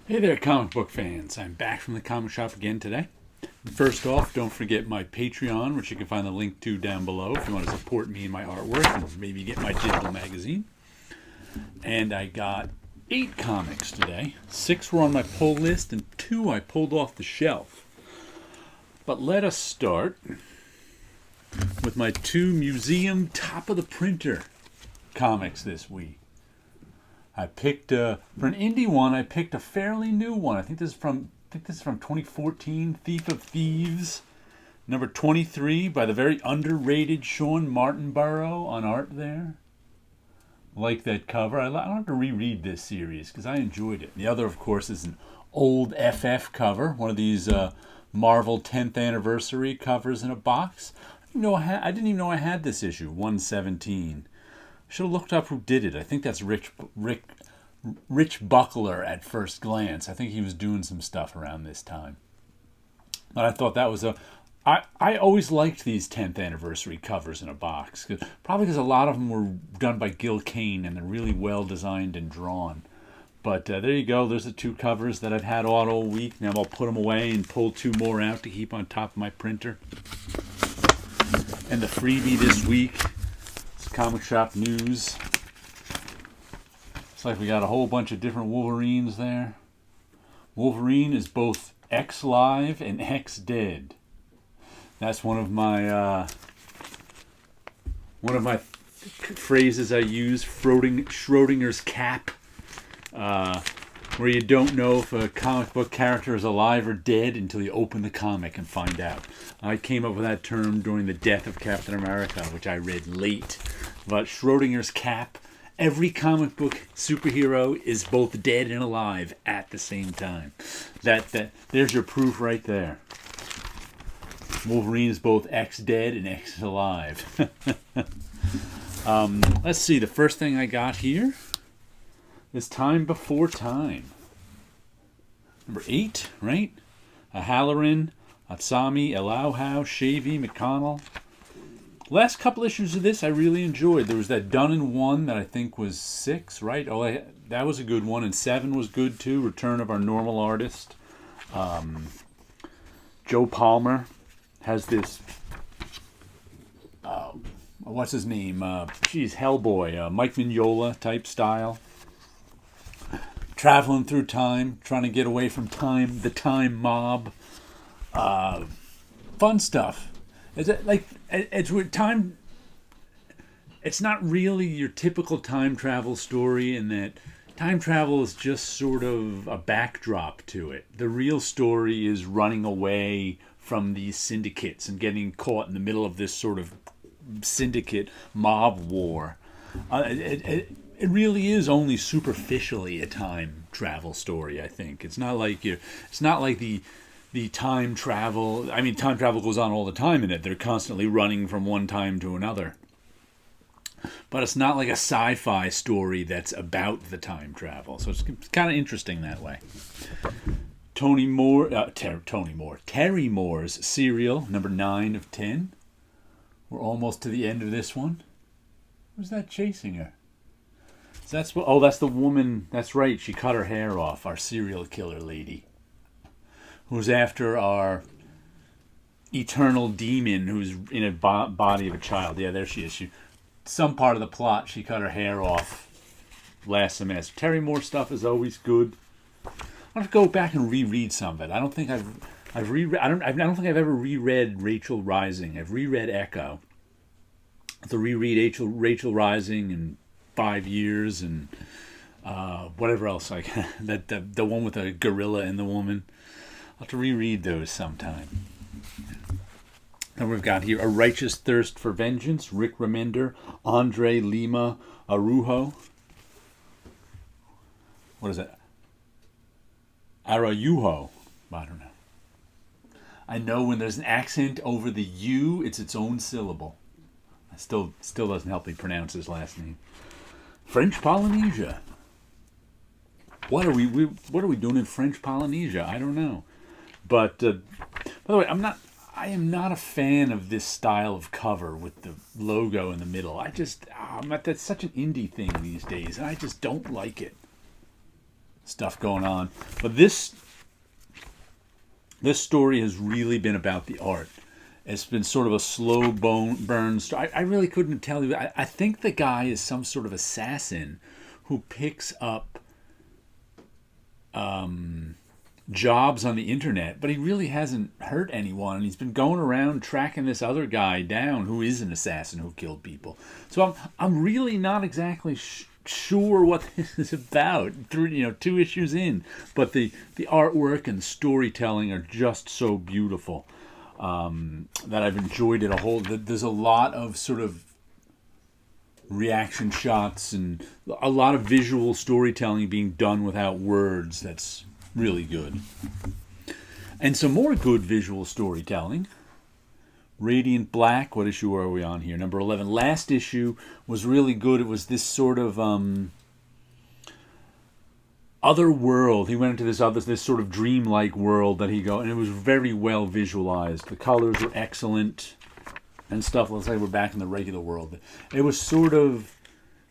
Hey there, comic book fans. I'm back from the comic shop again today. First off, don't forget my Patreon, which you can find the link to down below if you want to support me and my artwork and maybe get my digital magazine. And I got 8 comics today. 6 were on my pull list and 2 I pulled off the shelf. But let us start with my 2 museum top of the printer comics this week. I picked for an indie one. I picked a fairly new one. I think this is from 2014. Thief of Thieves, number 23, by the very underrated Sean Martinborough on art there. Like that cover. I don't have to reread this series because I enjoyed it. The other, of course, is an old FF cover, one of these Marvel 10th anniversary covers in a box. I didn't even know I had this issue, 117. Should have looked up who did it. I think that's Rich Buckler at first glance. I think he was doing some stuff around this time. But I thought that was I always liked these 10th anniversary covers in a box. Probably because a lot of them were done by Gil Kane and they're really well designed and drawn. But there you go. There's the 2 covers that I've had all week. Now I'll put them away and pull 2 more out to keep on top of my printer. And the freebie this week, comic shop news. It's like we got a whole bunch of different Wolverines there. Wolverine is both X-Live and X-Dead. That's one of my phrases I use, Schrodinger's cap, where you don't know if a comic book character is alive or dead until you open the comic and find out. I came up with that term during the death of Captain America, which I read late. But Schrodinger's cap, every comic book superhero is both dead and alive at the same time. There's your proof right there. Wolverine is both X-dead and X-alive. Let's see, the first thing I got here is Time Before Time. Number 8, right? Halloran, Atsami, Elauhau, Shavy, McConnell. Last couple issues of this I really enjoyed. There was that Done in One that I think was 6, right? That was a good one. And 7 was good too. Return of Our Normal Artist. Joe Palmer has this, what's his name? Hellboy. Mike Mignola type style. Traveling through time, trying to get away from time, the time mob. Fun stuff. It's with time. It's not really your typical time travel story in that time travel is just sort of a backdrop to it. The real story is running away from these syndicates and getting caught in the middle of this sort of syndicate mob war. It really is only superficially a time travel story. I think it's not like the time travel. I mean, time travel goes on all the time in it. They're constantly running from one time to another. But it's not like a sci-fi story that's about the time travel. So it's kind of interesting that way. Terry Moore's Serial, number 9 of 10. We're almost to the end of this one. Who's that chasing her? That's the woman. That's right. She cut her hair off. Our serial killer lady. Who's after our eternal demon who's in a body of a child. Yeah, there she is. Some part of the plot, she cut her hair off last semester. Terry Moore stuff is always good. I'll have to go back and reread some of it. I don't think I've ever reread Rachel Rising. I've reread Echo. I have to reread Rachel Rising in 5 years and whatever else like the one with the gorilla and the woman. I'll have to reread those sometime. And we've got here A Righteous Thirst for Vengeance, Rick Remender, Andre Lima Arujo. What is that? Araujo. I don't know. I know when there's an accent over the U, it's its own syllable. It still doesn't help me pronounce his last name. French Polynesia. What are we doing in French Polynesia? I don't know. But by the way, I am not a fan of this style of cover with the logo in the middle. That's such an indie thing these days, and I just don't like it. stuff going on. But this story has really been about the art. It's been sort of a slow burn story. I really couldn't tell you. I think the guy is some sort of assassin who picks up jobs on the internet, but he really hasn't hurt anyone. He's been going around tracking this other guy down who is an assassin who killed people. So I'm really not exactly sure what this is about. 2 issues in, but the artwork and the storytelling are just so beautiful that I've enjoyed it a whole. There's a lot of sort of reaction shots and a lot of visual storytelling being done without words. That's really good. And some more good visual storytelling. Radiant Black, what issue are we on here? Number 11. Last issue was really good. It was this sort of other world. He went into this sort of dreamlike world that and it was very well visualized. The colors were excellent and stuff. Let's say we're back in the regular world. It was sort of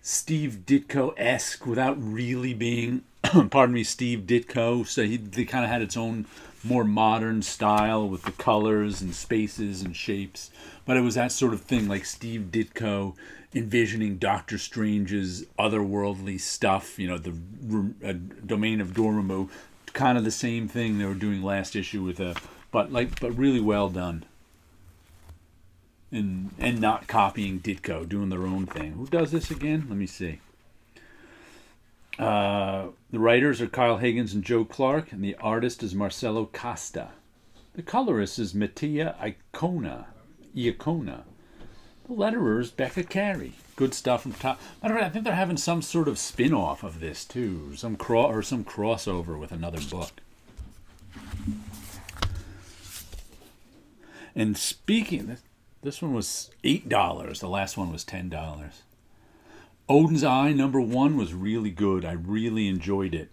Steve Ditko-esque without really being pardon me, Steve Ditko. So they kind of had its own more modern style with the colors and spaces and shapes. But it was that sort of thing, like Steve Ditko envisioning Doctor Strange's otherworldly stuff, the domain of Dormammu. Kind of the same thing they were doing last issue with but really well done. And not copying Ditko, doing their own thing. Who does this again? Let me see. The writers are Kyle Higgins and Joe Clark, and the artist is Marcelo Costa. The colorist is Mattia Iacona. The letterer is Becca Carey. Good stuff from top. Matter of fact, I think they're having some sort of spin-off of this too, some crossover with another book. And speaking, this one was $8. The last one was $10. Odins Eye #1 was really good. I really enjoyed it.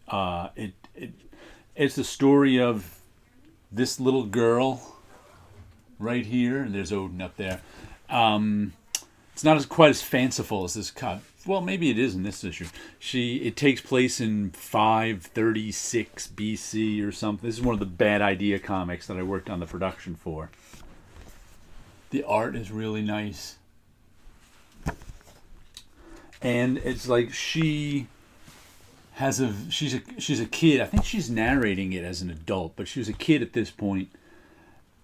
It's the story of this little girl right here. There's Odin up there. It's not quite as fanciful as this cut. Well, maybe it is in this issue. It takes place in 536 BC or something. This is one of the Bad Idea comics that I worked on the production for. The art is really nice. And it's like she's a kid. I think she's narrating it as an adult, but she was a kid at this point.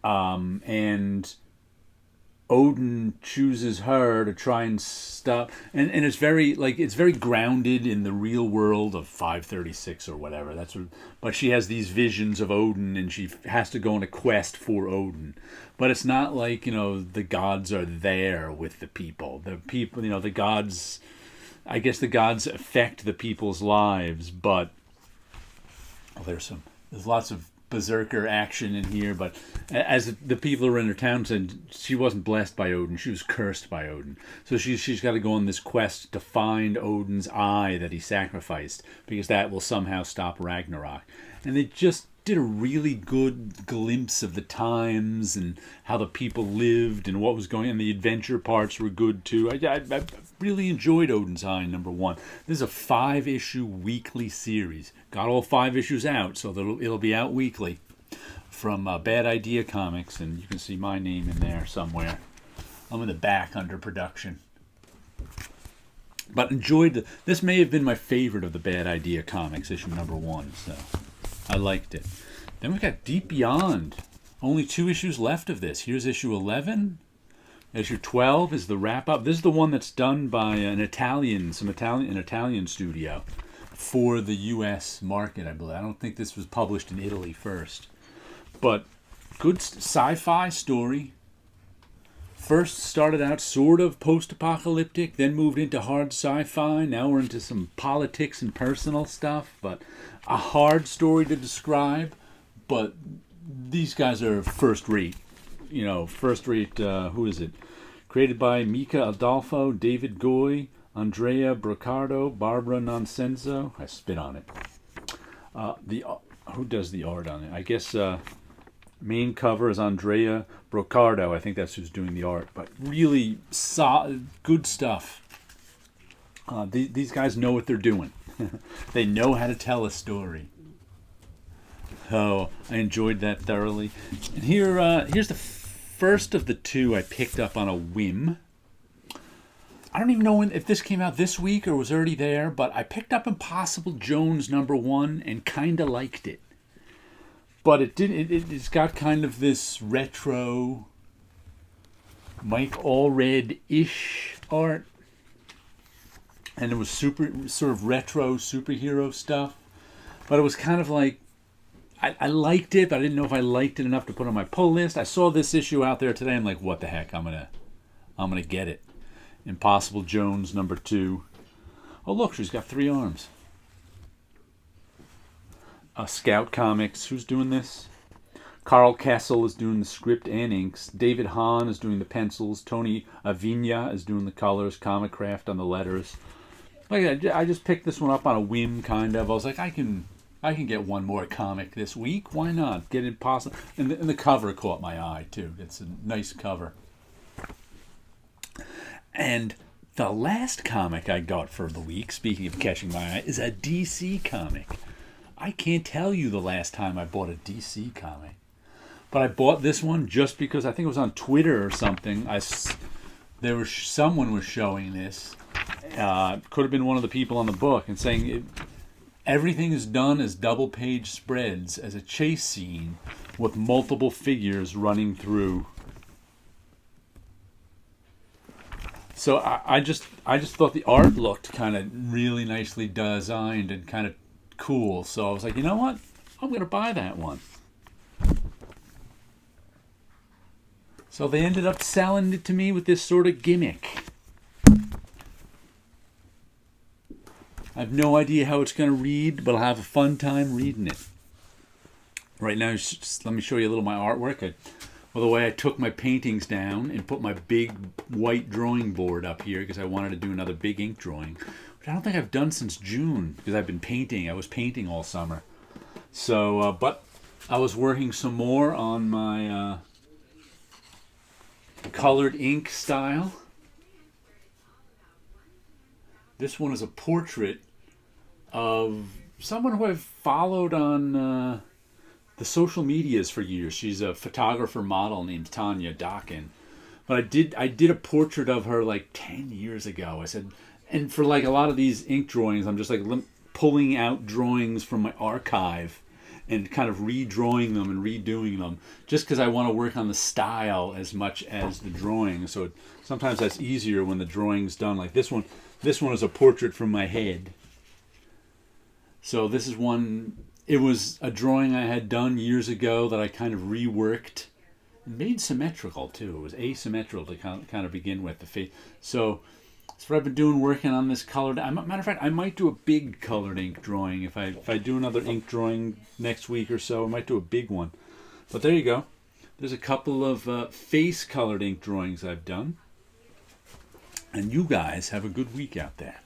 And Odin chooses her to try and stop. And it's very grounded in the real world of 536 or whatever. But she has these visions of Odin, and she has to go on a quest for Odin. But it's not like, the gods are there with the people. The people, the gods, I guess the gods affect the people's lives, but there's lots of berserker action in here. But as the people who are in her town said, she wasn't blessed by Odin, she was cursed by Odin. So she's got to go on this quest to find Odin's eye that he sacrificed, because that will somehow stop Ragnarok. And they just did a really good glimpse of the times and how the people lived and what was going on. The adventure parts were good too. I really enjoyed Odin's Eye #1. This is a 5-issue weekly series. Got all 5 issues out, so it'll be out weekly from Bad Idea Comics, and you can see my name in there somewhere. I'm in the back under production. But enjoyed this may have been my favorite of the Bad Idea Comics, issue #1, so I liked it. Then we got Deep Beyond. Only 2 issues left of this. Here's issue 11. Issue 12 is the wrap-up. This is the one that's done by an Italian studio for the U.S. market, I believe. I don't think this was published in Italy first. But good sci-fi story. First started out sort of post-apocalyptic, then moved into hard sci-fi. Now we're into some politics and personal stuff, but a hard story to describe. But these guys are first-rate. First-rate, who is it? Created by Mika Adolfo, David Goy, Andrea Broccardo, Barbara Nonsenzo. I spit on it. Who does the art on it? I guess main cover is Andrea Broccardo. I think that's who's doing the art. But really good stuff. These guys know what they're doing. They know how to tell a story. Oh, I enjoyed that thoroughly. And here's the first of the two I picked up on a whim. I don't even know if this came out this week or was already there, but I picked up Impossible Jones #1 and kind of liked it. But it's got kind of this retro Mike Allred-ish art. And it was sort of retro superhero stuff. But it was kind of like, I liked it, but I didn't know if I liked it enough to put on my pull list. I saw this issue out there today. I'm like, what the heck? I'm gonna get it. Impossible Jones #2. Oh look, she's got 3 arms. Scout Comics. Who's doing this? Carl Kessel is doing the script and inks. David Hahn is doing the pencils. Tony Avina is doing the colors. Comic Craft on the letters. Like I just picked this one up on a whim, kind of. I was like, I can get one more comic this week. Why not? Get Impossible. And the cover caught my eye too. It's a nice cover. And the last comic I got for the week, speaking of catching my eye, is a DC comic. I can't tell you the last time I bought a DC comic. But I bought this one just because I think it was on Twitter or something. Someone was showing this. Could have been one of the people on the book and saying everything is done as double-page spreads as a chase scene with multiple figures running through. So I just thought the art looked kind of really nicely designed and kind of cool. So I was like, you know what? I'm going to buy that one. So they ended up selling it to me with this sort of gimmick. I have no idea how it's going to read, but I'll have a fun time reading it. Right now, let me show you a little of my artwork. The way I took my paintings down and put my big white drawing board up here because I wanted to do another big ink drawing, which I don't think I've done since June because I've been painting. I was painting all summer. So, but I was working some more on my colored ink style. This one is a portrait of someone who I've followed on the social medias for years. She's a photographer model named Tanya Dockin. But I did a portrait of her like 10 years ago. I said, and for like a lot of these ink drawings, I'm just like pulling out drawings from my archive and kind of redrawing them and redoing them just because I want to work on the style as much as the drawing. So sometimes that's easier when the drawing's done. Like this one is a portrait from my head. So this is one, it was a drawing I had done years ago that I kind of reworked. Made symmetrical too. It was asymmetrical to kind of begin with the face. So that's what I've been doing, working on this colored. Matter of fact, I might do a big colored ink drawing if I do another ink drawing next week or so. I might do a big one. But there you go. There's a couple of face colored ink drawings I've done. And you guys have a good week out there.